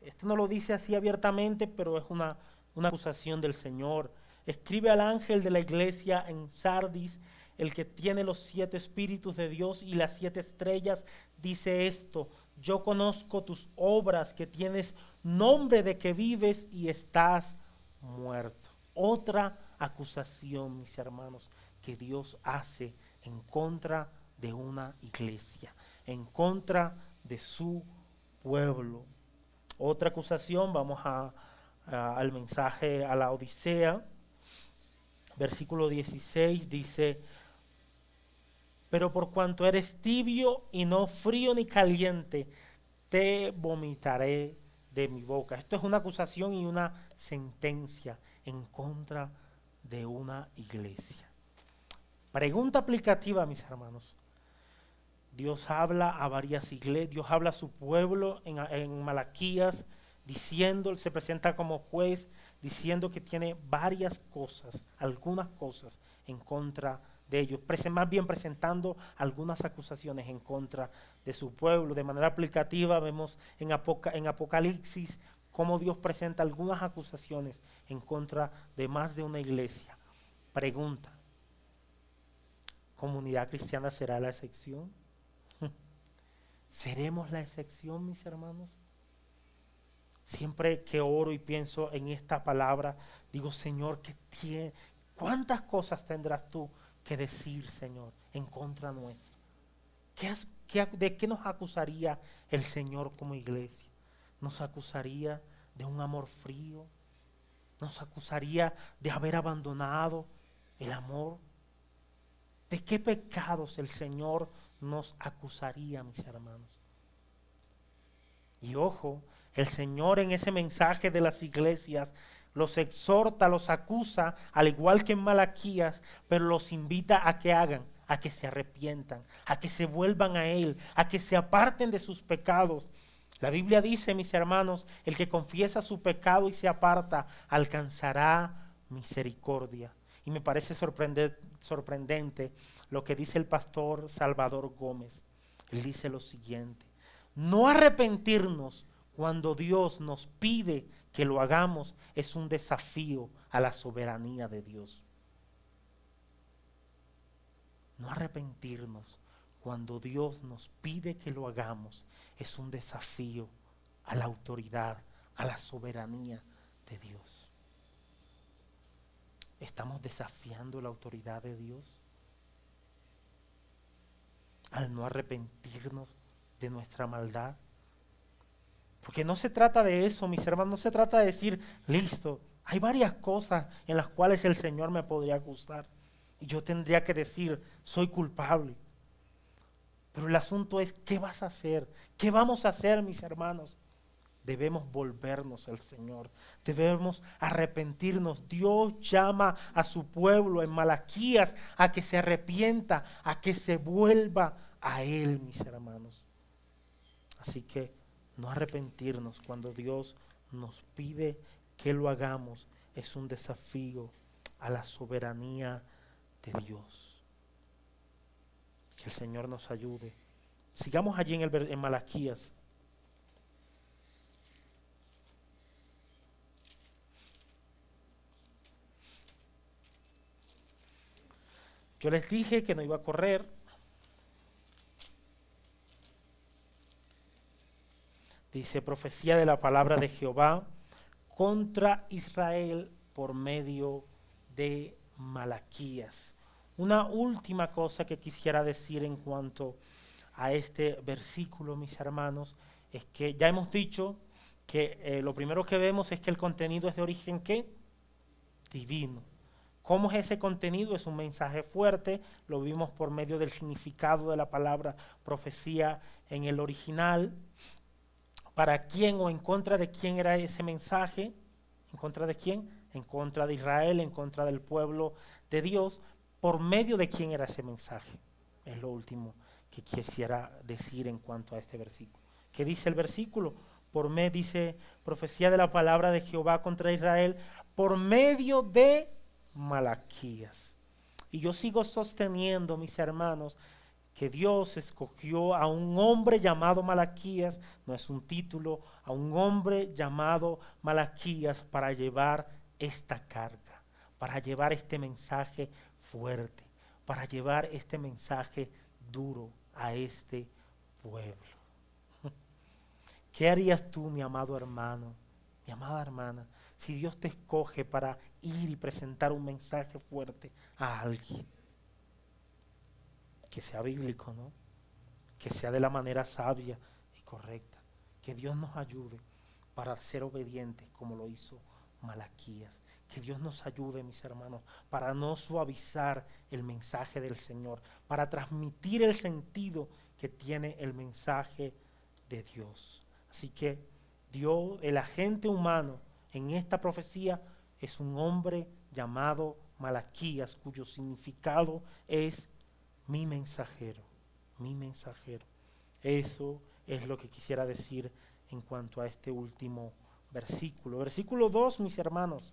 A: Esto no lo dice así abiertamente, pero es una acusación del Señor. Escribe al ángel de la iglesia en Sardis, el que tiene los 7 espíritus de Dios y las 7 estrellas, dice esto: yo conozco tus obras, que tienes nombre de que vives y estás muerto. Otra acusación, mis hermanos, que Dios hace en contra de una iglesia, en contra de su pueblo. Otra acusación, vamos al mensaje a la Odisea, versículo 16, dice: pero por cuanto eres tibio y no frío ni caliente, te vomitaré de mi boca. Esto es una acusación y una sentencia en contra de una iglesia. Pregunta aplicativa, mis hermanos. Dios habla a varias iglesias, Dios habla a su pueblo en Malaquías, diciendo, se presenta como juez, diciendo que tiene varias cosas, algunas cosas en contra de ellos, más bien presentando algunas acusaciones en contra de su pueblo. De manera aplicativa vemos en Apocalipsis cómo Dios presenta algunas acusaciones en contra de más de una iglesia. Pregunta: ¿Comunidad Cristiana será la excepción? ¿Seremos la excepción, mis hermanos? Siempre que oro y pienso en esta palabra, digo: Señor, ¿cuántas cosas tendrás tú que decir, Señor, en contra nuestra? ¿De qué nos acusaría el Señor como iglesia? ¿Nos acusaría de un amor frío? ¿Nos acusaría de haber abandonado el amor? ¿De qué pecados el Señor nos acusaría, mis hermanos? Y ojo, el Señor en ese mensaje de las iglesias los exhorta, los acusa, al igual que en Malaquías, pero los invita a que hagan, a que se arrepientan, a que se vuelvan a Él, a que se aparten de sus pecados. La Biblia dice, mis hermanos, el que confiesa su pecado y se aparta, alcanzará misericordia. Y me parece sorprendente lo que dice el pastor Salvador Gómez. Él dice lo siguiente: No arrepentirnos cuando Dios nos pide que lo hagamos es un desafío a la soberanía de Dios. No arrepentirnos cuando Dios nos pide que lo hagamos es un desafío a la autoridad, a la soberanía de Dios. ¿Estamos desafiando la autoridad de Dios al no arrepentirnos de nuestra maldad? Porque no se trata de eso, mis hermanos, no se trata de decir, listo, hay varias cosas en las cuales el Señor me podría acusar y yo tendría que decir, soy culpable. Pero el asunto es, ¿qué vas a hacer? ¿Qué vamos a hacer, mis hermanos? Debemos volvernos al Señor, debemos arrepentirnos. Dios llama a su pueblo en Malaquías a que se arrepienta, a que se vuelva a Él, mis hermanos. Así que no arrepentirnos cuando Dios nos pide que lo hagamos es un desafío a la soberanía de Dios. Que el Señor nos ayude. Sigamos allí en Malaquías. Yo les dije que no iba a correr. Dice, profecía de la palabra de Jehová contra Israel por medio de Malaquías. Una última cosa que quisiera decir en cuanto a este versículo, mis hermanos, es que ya hemos dicho que lo primero que vemos es que el contenido es de origen ¿qué? Divino. ¿Cómo es ese contenido? Es un mensaje fuerte, lo vimos por medio del significado de la palabra profecía en el original. ¿Para quién o en contra de quién era ese mensaje? ¿En contra de quién? En contra de Israel, en contra del pueblo de Dios. ¿Por medio de quién era ese mensaje? Es lo último que quisiera decir en cuanto a este versículo. ¿Qué dice el versículo? Por medio, dice, profecía de la palabra de Jehová contra Israel, por medio de Malaquías. Y yo sigo sosteniendo, mis hermanos, que Dios escogió a un hombre llamado Malaquías, no es un título, a un hombre llamado Malaquías para llevar esta carga, para llevar este mensaje fuerte, para llevar este mensaje duro a este pueblo. ¿Qué harías tú, mi amado hermano, mi amada hermana, si Dios te escoge para ir y presentar un mensaje fuerte a alguien? Que sea bíblico, ¿no? Que sea de la manera sabia y correcta. Que Dios nos ayude para ser obedientes como lo hizo Malaquías. Que Dios nos ayude, mis hermanos, para no suavizar el mensaje del Señor, para transmitir el sentido que tiene el mensaje de Dios. Así que Dios, el agente humano en esta profecía es un hombre llamado Malaquías, cuyo significado es mi mensajero, mi mensajero. Eso es lo que quisiera decir en cuanto a este último versículo. Versículo 2, mis hermanos.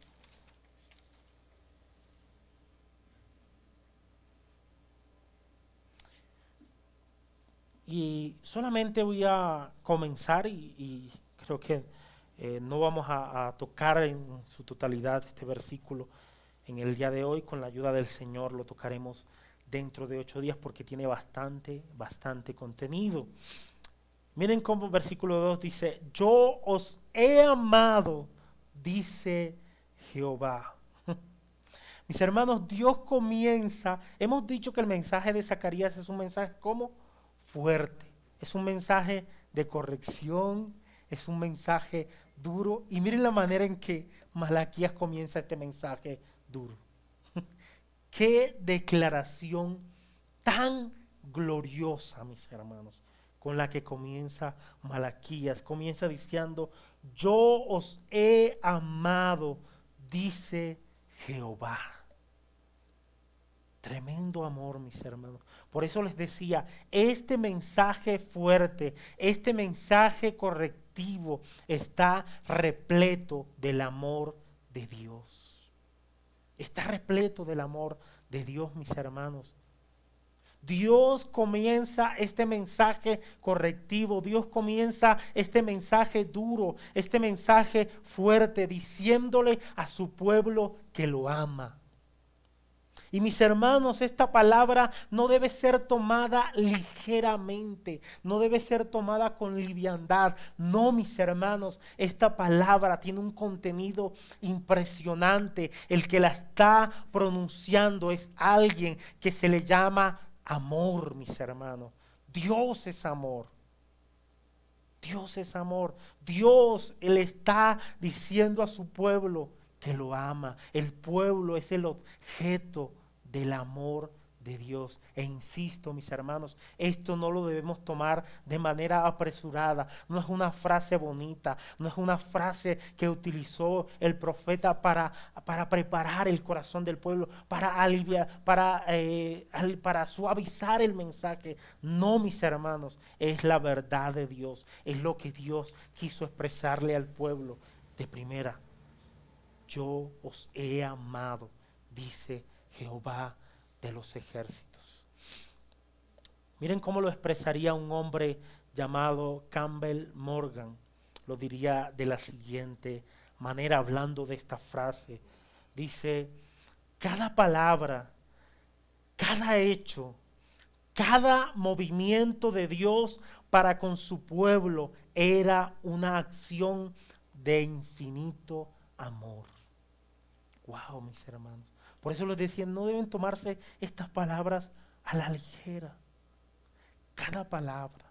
A: Y solamente voy a comenzar y creo que no vamos a tocar en su totalidad este versículo en el día de hoy. Con la ayuda del Señor lo tocaremos dentro de 8 días porque tiene bastante contenido. Miren cómo versículo 2 dice, yo os he amado, dice Jehová. Mis hermanos, Dios comienza, hemos dicho que el mensaje de Zacarías es un mensaje como fuerte, es un mensaje de corrección, es un mensaje duro, y miren la manera en que Malaquías comienza este mensaje duro. Qué declaración tan gloriosa, mis hermanos, con la que comienza Malaquías. Comienza diciendo, yo os he amado, dice Jehová. Tremendo amor, mis hermanos. Por eso les decía, este mensaje fuerte, este mensaje correctivo está repleto del amor de Dios. Está repleto del amor de Dios, mis hermanos. Dios comienza este mensaje correctivo, Dios comienza este mensaje duro, este mensaje fuerte, diciéndole a su pueblo que lo ama. Y mis hermanos, esta palabra no debe ser tomada ligeramente, no debe ser tomada con liviandad. No, mis hermanos, esta palabra tiene un contenido impresionante. El que la está pronunciando es alguien que se le llama amor, mis hermanos. Dios es amor. Dios es amor. Dios le está diciendo a su pueblo que lo ama. El pueblo es el objeto del amor de Dios. E insisto, mis hermanos, esto no lo debemos tomar de manera apresurada. No es una frase bonita, no es una frase que utilizó el profeta para preparar el corazón del pueblo, para aliviar, para suavizar el mensaje. No, mis hermanos, es la verdad de Dios, es lo que Dios quiso expresarle al pueblo de primera. Yo os he amado, dice Jehová de los ejércitos. Miren cómo lo expresaría un hombre llamado Campbell Morgan. Lo diría de la siguiente manera, hablando de esta frase. Dice: cada palabra, cada hecho, cada movimiento de Dios para con su pueblo era una acción de infinito amor. Wow, mis hermanos. Por eso les decía, no deben tomarse estas palabras a la ligera. Cada palabra,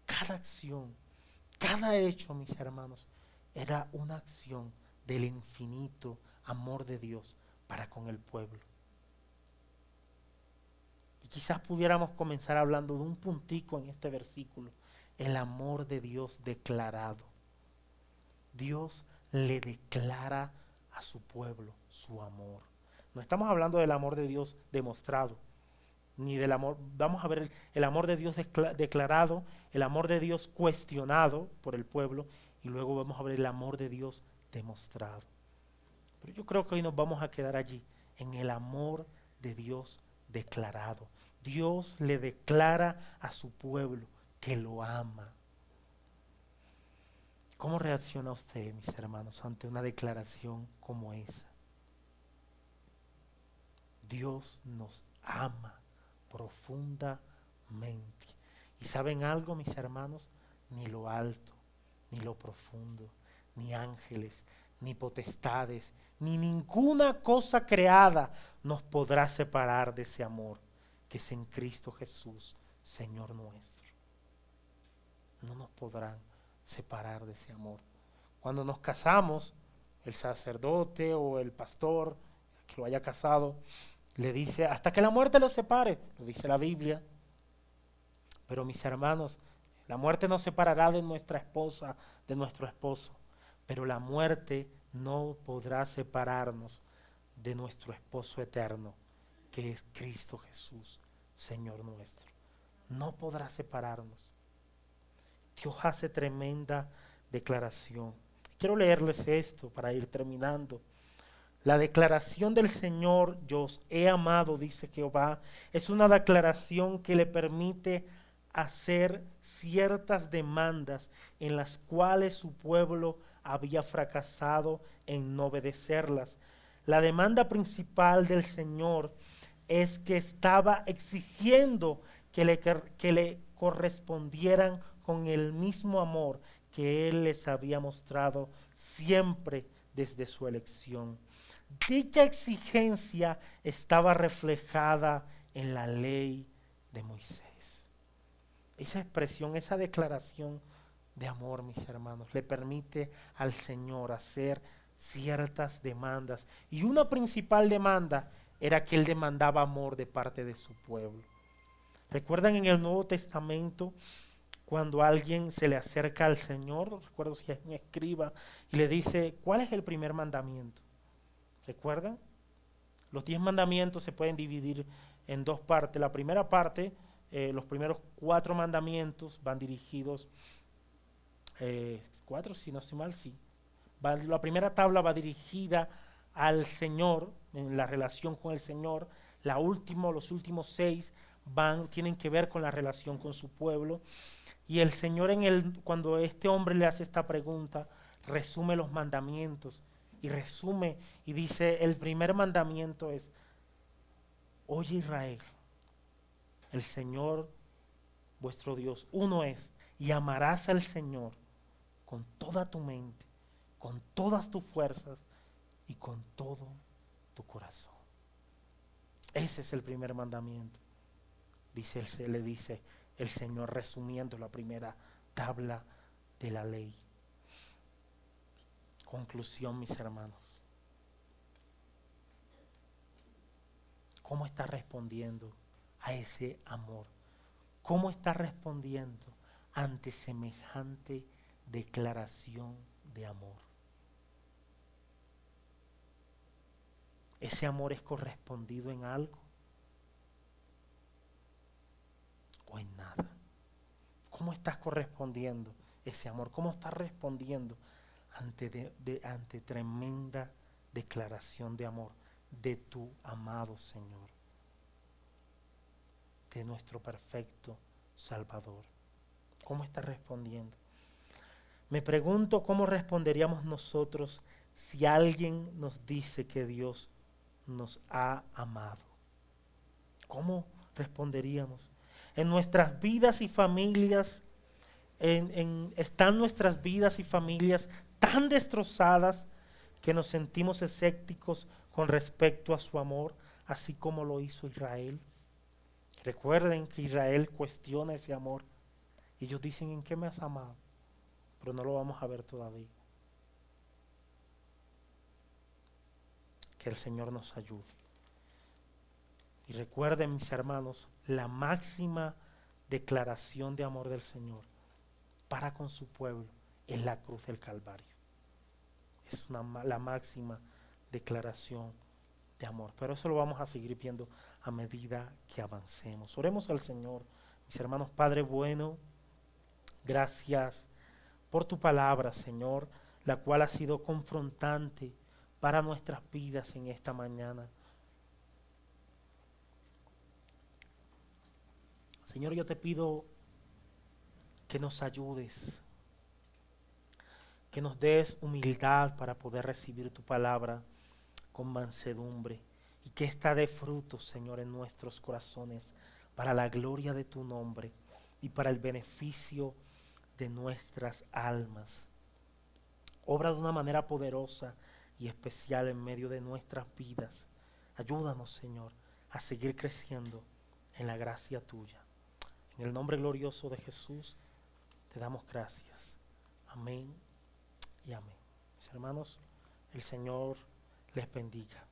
A: cada acción, cada hecho, mis hermanos, era una acción del infinito amor de Dios para con el pueblo. Y quizás pudiéramos comenzar hablando de un puntico en este versículo: el amor de Dios declarado. Dios le declara a su pueblo su amor. No estamos hablando del amor de Dios demostrado, ni del amor, vamos a ver el amor de Dios declarado, el amor de Dios cuestionado por el pueblo, y luego vamos a ver el amor de Dios demostrado. Pero yo creo que hoy nos vamos a quedar allí, en el amor de Dios declarado. Dios le declara a su pueblo que lo ama. ¿Cómo reacciona usted, mis hermanos, ante una declaración como esa? Dios nos ama profundamente. ¿Y saben algo, mis hermanos? Ni lo alto, ni lo profundo, ni ángeles, ni potestades, ni ninguna cosa creada nos podrá separar de ese amor que es en Cristo Jesús, Señor nuestro. No nos podrán separar de ese amor. Cuando nos casamos, el sacerdote o el pastor que lo haya casado le dice: hasta que la muerte los separe, lo dice la Biblia. Pero mis hermanos, la muerte nos separará de nuestra esposa, de nuestro esposo, pero la muerte no podrá separarnos de nuestro esposo eterno, que es Cristo Jesús, Señor nuestro. No podrá separarnos. Dios hace tremenda declaración. Quiero leerles esto para ir terminando. La declaración del Señor, yo os he amado, dice Jehová, es una declaración que le permite hacer ciertas demandas en las cuales su pueblo había fracasado en no obedecerlas. La demanda principal del Señor es que estaba exigiendo que le correspondieran con el mismo amor que Él les había mostrado siempre desde su elección. Dicha exigencia estaba reflejada en la ley de Moisés. Esa expresión, esa declaración de amor, mis hermanos, le permite al Señor hacer ciertas demandas. Y una principal demanda era que Él demandaba amor de parte de su pueblo. ¿Recuerdan en el Nuevo Testamento cuando alguien se le acerca al Señor? Recuerdo si es un escriba y le dice: ¿cuál es el primer mandamiento? ¿Recuerdan? Los 10 mandamientos se pueden dividir en dos partes. La primera parte, los primeros 4 mandamientos van dirigidos, 4 si no estoy mal, sí. La primera tabla va dirigida al Señor, en la relación con el Señor. Los últimos 6 tienen que ver con la relación con su pueblo. Y el Señor cuando este hombre le hace esta pregunta, resume los mandamientos y resume y dice, el primer mandamiento es: oye Israel, el Señor vuestro Dios uno es, y amarás al Señor con toda tu mente, con todas tus fuerzas y con todo tu corazón. Ese es el primer mandamiento. Le dice el Señor resumiendo la primera tabla de la ley. Conclusión, mis hermanos. ¿Cómo está respondiendo a ese amor? ¿Cómo está respondiendo ante semejante declaración de amor? ¿Ese amor es correspondido en algo o en nada? ¿Cómo estás correspondiendo ese amor? ¿Cómo estás respondiendo ante tremenda declaración de amor de tu amado Señor, de nuestro perfecto Salvador? ¿Cómo estás respondiendo? Me pregunto cómo responderíamos nosotros si alguien nos dice que Dios nos ha amado. ¿Cómo responderíamos? En nuestras vidas y familias, están nuestras vidas y familias tan destrozadas que nos sentimos escépticos con respecto a su amor, así como lo hizo Israel. Recuerden que Israel cuestiona ese amor. Ellos dicen: ¿en qué me has amado? Pero no lo vamos a ver todavía. Que el Señor nos ayude. Y recuerden, mis hermanos, la máxima declaración de amor del Señor para con su pueblo es la cruz del Calvario. Es la máxima declaración de amor. Pero eso lo vamos a seguir viendo a medida que avancemos. Oremos al Señor. Mis hermanos, Padre bueno, gracias por tu palabra, Señor, la cual ha sido confrontante para nuestras vidas en esta mañana. Señor, yo te pido que nos ayudes, que nos des humildad para poder recibir tu palabra con mansedumbre y que ésta dé fruto, Señor, en nuestros corazones para la gloria de tu nombre y para el beneficio de nuestras almas. Obra de una manera poderosa y especial en medio de nuestras vidas. Ayúdanos, Señor, a seguir creciendo en la gracia tuya. En el nombre glorioso de Jesús te damos gracias. Amén y amén. Mis hermanos, el Señor les bendiga.